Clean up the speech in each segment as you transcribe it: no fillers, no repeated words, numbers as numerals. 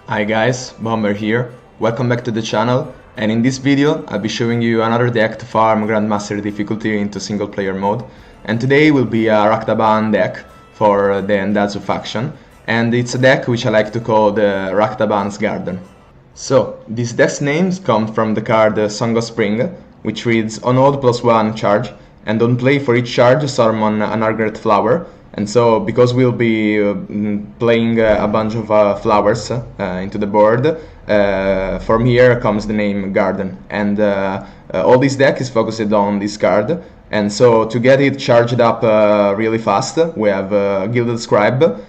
Hi guys, Bomber here. Welcome back to the channel, and in this video I'll be showing you another deck to farm Grandmaster difficulty into single player mode. And today will be a RAKTABA'AN deck for the Endazu faction, and it's a deck which I like to call the RAKTABA'AN'S Garden. So, this deck's name comes from the card Song of Spring, which reads on hold +1 charge, and on play for each charge summon an Argret flower. And so, because we'll be playing a bunch of flowers into the board, from here comes the name Garden. And all this deck is focused on this card. And so, to get it charged up really fast, we have Gilded Scribe,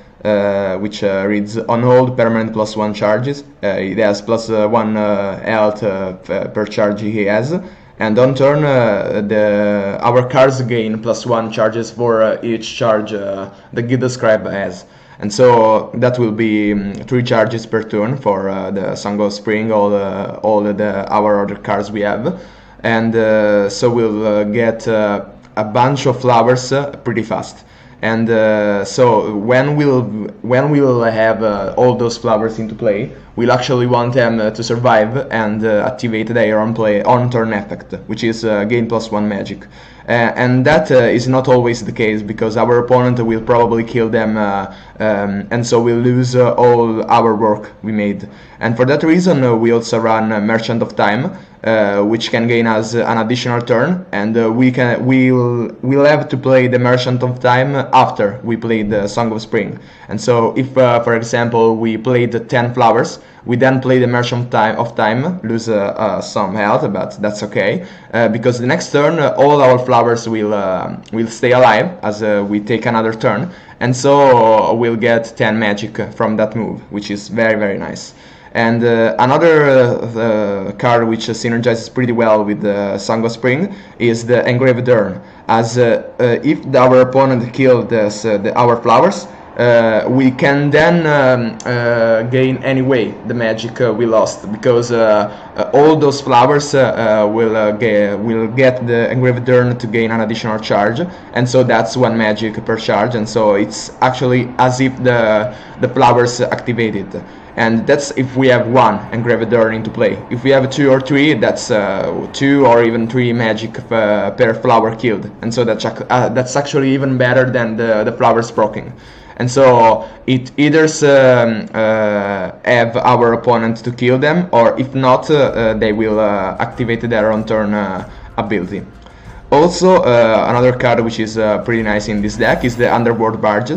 which reads on hold permanent +1 charges. It has +1 health per charge he has. And on turn, our cards gain +1 charges for each charge the Gilded Scribe has. And so that will be 3 charges per turn for the Song of Spring, all our other cards we have. And so we'll get a bunch of flowers pretty fast. And so when we'll have all those flowers into play, we'll actually want them to survive and activate their on turn effect, which is gain +1 magic. And that is not always the case, because our opponent will probably kill them, and so we'll lose all our work we made. And for that reason, we also run Merchant of Time, which can gain us an additional turn, and we'll have to play the Merchant of Time after we play the Song of Spring. And so if for example we played 10 flowers, we then play the Merchant of Time, lose some health, but that's okay, because the next turn all our flowers will stay alive as we take another turn, and so we'll get 10 magic from that move, which is very nice. And another card which synergizes pretty well with the Song of Spring is the Engraved Urn, as if our opponent killed our flowers, we can then gain anyway the magic we lost, because all those flowers will get the Engraved Urn to gain an additional charge, and so that's 1 magic per charge, and so it's actually as if the flowers activated. And that's if we have 1 Engraved Urn into play. If we have 2 or 3, that's 2 or even 3 magic per flower killed, and so that's actually even better than the flowers proccing. And so it either have our opponent to kill them, or if not, they will activate their own turn ability. Also, another card which is pretty nice in this deck is the Underworld Barge,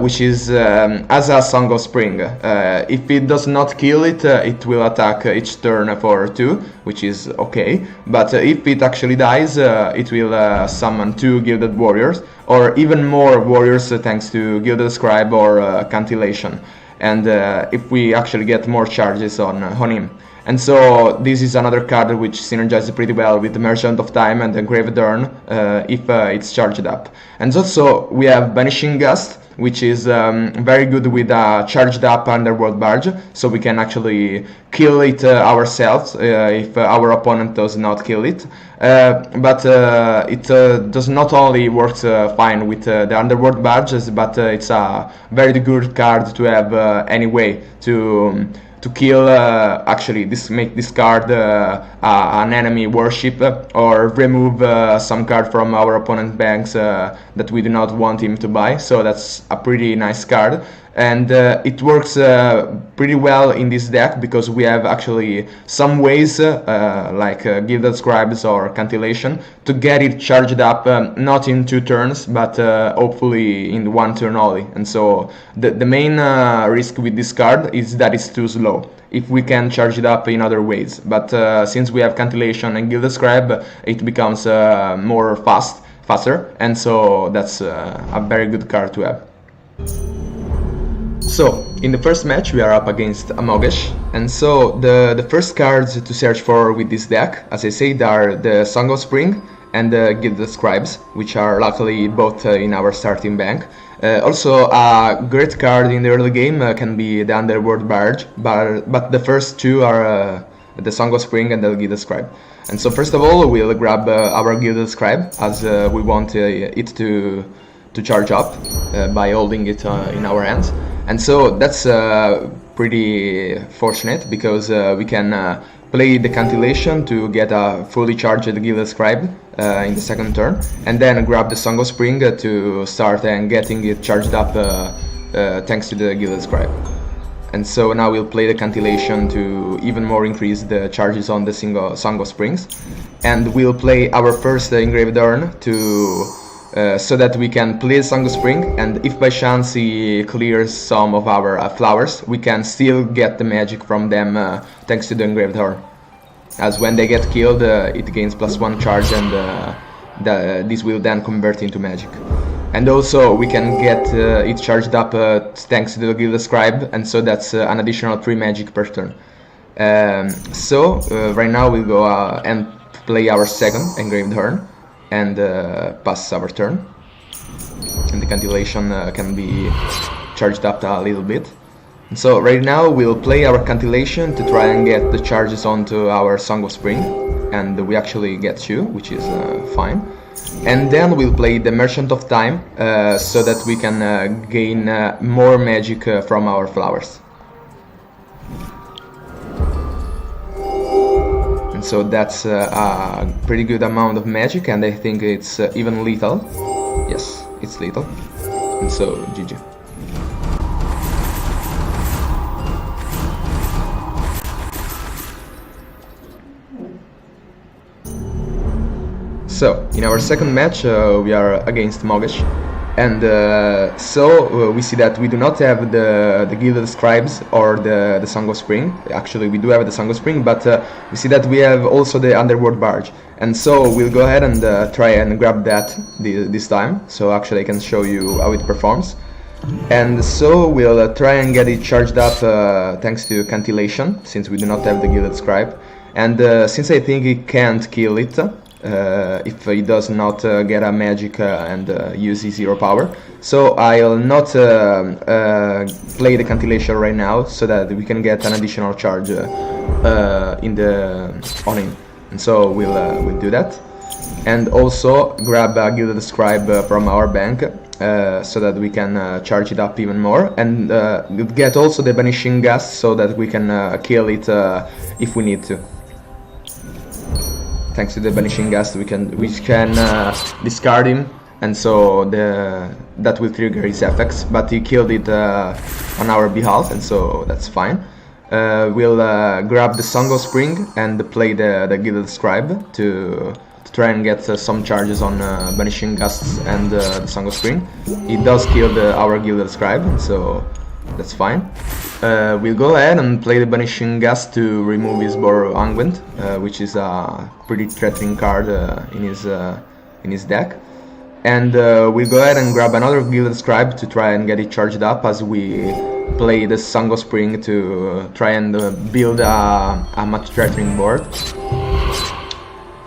which is as a Song of Spring. If it does not kill it, it will attack each turn for 2, which is okay. But if it actually dies, it will summon 2 Gilded Warriors, or even more warriors thanks to Gilded Scribe or Cantillation. And if we actually get more charges on him. And so this is another card which synergizes pretty well with the Merchant of Time and the Engraved Urn if it's charged up. And also we have Banishing Gust, which is very good with a charged up Underworld Barge, so we can actually kill it ourselves if our opponent does not kill it. But it does not only work fine with the Underworld Barges, but it's a very good card to have anyway to kill, actually make this card an enemy worship, or remove some card from our opponent's banks that we do not want him to buy. So that's a pretty nice card, and it works pretty well in this deck, because we have actually some ways like Gilded Scribes or Cantillation to get it charged up, not in 2 turns, but hopefully in 1 turn only. And so the main risk with this card is that it's too slow if we can charge it up in other ways, but since we have Cantillation and Gilded Scribe, it becomes more faster, and so that's a very good card to have. So, in the first match we are up against Amogesh, and so the first cards to search for with this deck, as I said, are the Song of Spring and the Gilded Scribes, which are luckily both in our starting bank. Also, a great card in the early game can be the Underworld Barge, but the first 2 are the Song of Spring and the Gilded Scribe. And so first of all we'll grab our Gilded Scribe, as we want it to to charge up by holding it in our hands. And so that's pretty fortunate, because we can play the Cantillation to get a fully charged Gilded Scribe in the second turn, and then grab the Song of Spring to start and getting it charged up thanks to the Gilded Scribe. And so now we'll play the Cantillation to even more increase the charges on the Song of Springs, and we'll play our first Engraved Urn to so that we can play the Song of Spring, and if by chance he clears some of our flowers, we can still get the magic from them thanks to the Engraved Urn. As when they get killed, it gains +1 charge, and this will then convert into magic. And also we can get it charged up thanks to the Gilded Scribe, and so that's an additional 3 magic per turn. Right now we'll go and play our second Engraved Urn and pass our turn, and the Cantillation can be charged up a little bit. And so right now we'll play our Cantillation to try and get the charges onto our Song of Spring, and we actually get 2, which is fine. And then we'll play the Merchant of Time so that we can gain more magic from our flowers. And so that's a pretty good amount of magic, and I think it's even lethal. Yes, it's lethal. And so GG. So, in our second match, we are against Mogesh, and we see that we do not have the Gilded Scribes or the Song of Spring. Actually, we do have the Song of Spring, but we see that we have also the Underworld Barge, and so we'll go ahead and try and grab that this time. So actually I can show you how it performs. And so we'll try and get it charged up thanks to Cantillation, since we do not have the Gilded Scribe, and since I think it can't kill it if he does not get a magic and use his 0 power. So I'll not play the Cantillation right now, so that we can get an additional charge on him. And so we'll do that, and also grab a Gilded Scribe from our bank so that we can charge it up even more, and get also the Banishing Gust so that we can kill it if we need to. Thanks to the Banishing Gust, we can discard him, and so that will trigger his effects. But he killed it on our behalf, and so that's fine. We'll grab the Song of Spring and play the Gilded Scribe to try and get some charges on Banishing Gusts and the Song of Spring. It does kill our Gilded Scribe, and so that's fine. We'll go ahead and play the Banishing Gust to remove his Borrow Unguent, which is a pretty threatening card in his deck. And we'll go ahead and grab another Gilded Scribe to try and get it charged up as we play the Song of Spring to try and build a much threatening board.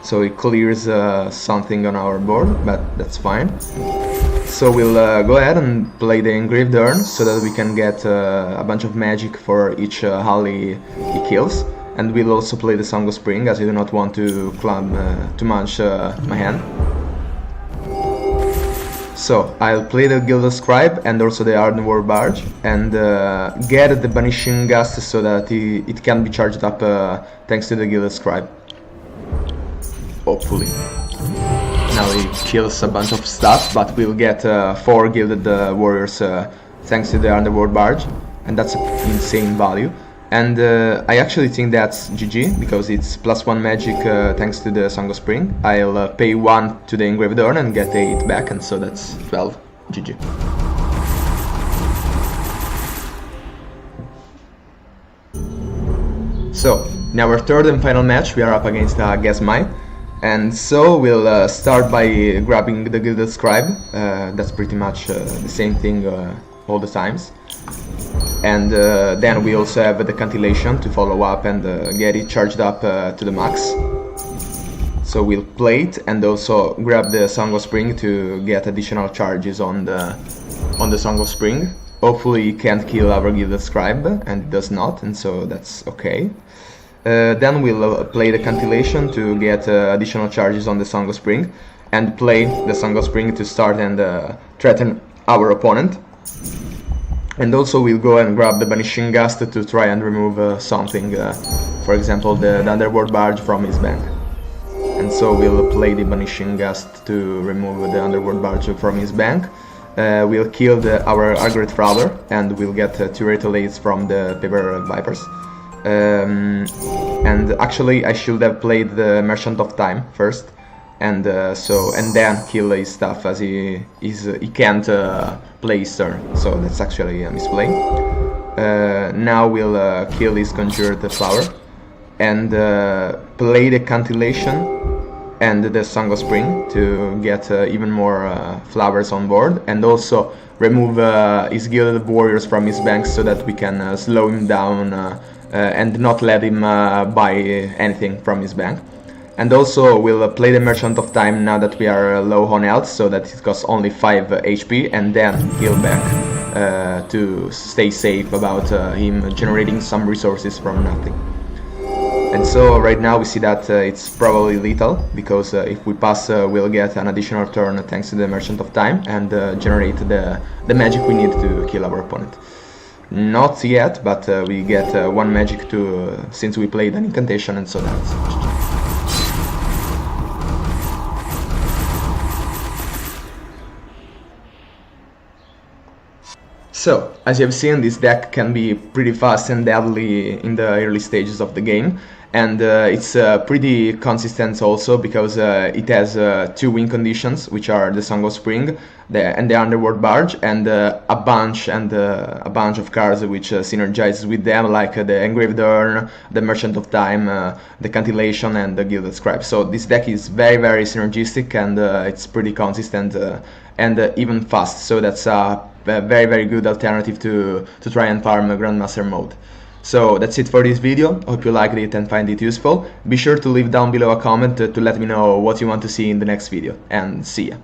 So it clears something on our board, but that's fine. So we'll go ahead and play the Engraved Urn so that we can get a bunch of magic for each Holly he kills. And we'll also play the Song of Spring, as I do not want to club too much my hand. So I'll play the Gilded Scribe and also the Underworld Barge, and get the Banishing Gust so that it can be charged up thanks to the Gilded Scribe. Hopefully. Now he kills a bunch of stuff, but we'll get 4 Gilded Warriors thanks to the Underworld Barge, and that's an insane value. And I actually think that's GG, because it's +1 magic thanks to the Song of Spring. I'll pay 1 to the Engraved Urn and get 8 back, and so that's 12. GG. So, in our third and final match, we are up against Gasmai. And so we'll start by grabbing the Gilded Scribe. That's pretty much the same thing all the times. And then we also have the Cantillation to follow up and get it charged up to the max. So we'll play it and also grab the Song of Spring to get additional charges on the Song of Spring. Hopefully it can't kill our Gilded Scribe, and it does not, and so that's okay. Then we'll play the Cantillation to get additional charges on the Song of Spring, and play the Song of Spring to start and threaten our opponent. And also we'll go and grab the Banishing Gust to try and remove something, for example the Underworld Barge from his bank. And so we'll play the Banishing Gust to remove the Underworld Barge from his bank. We'll kill our Argret Prowler, and we'll get 2 Rattlades from the Paper Vipers. And actually I should have played the Merchant of Time first, and then kill his stuff, as he can't play his turn, so that's actually a misplay. Now we'll kill his Conjured Flower and play the Cantillation and the Song of Spring to get even more flowers on board, and also remove his Gilded Warriors from his bank so that we can slow him down and not let him buy anything from his bank. And also we'll play the Merchant of Time now that we are low on health, so that it costs only 5 HP, and then heal back to stay safe about him generating some resources from nothing. And so right now we see that it's probably lethal, because if we pass we'll get an additional turn thanks to the Merchant of Time and generate the magic we need to kill our opponent. Not yet, but we get 1 magic since we played an incantation, and so that's GG. So, as you have seen, this deck can be pretty fast and deadly in the early stages of the game, and it's pretty consistent also, because it has 2 win conditions, which are the Song of Spring and the Underworld Barge, and a bunch of cards which synergize with them, like the Engraved Urn, the Merchant of Time, the Cantillation, and the Gilded Scribe. So this deck is very, very synergistic, and it's pretty consistent and even fast, so that's a very, very good alternative to try and farm Grandmaster mode. So that's it for this video. Hope you liked it and find it useful. Be sure to leave down below a comment to let me know what you want to see in the next video, and see ya!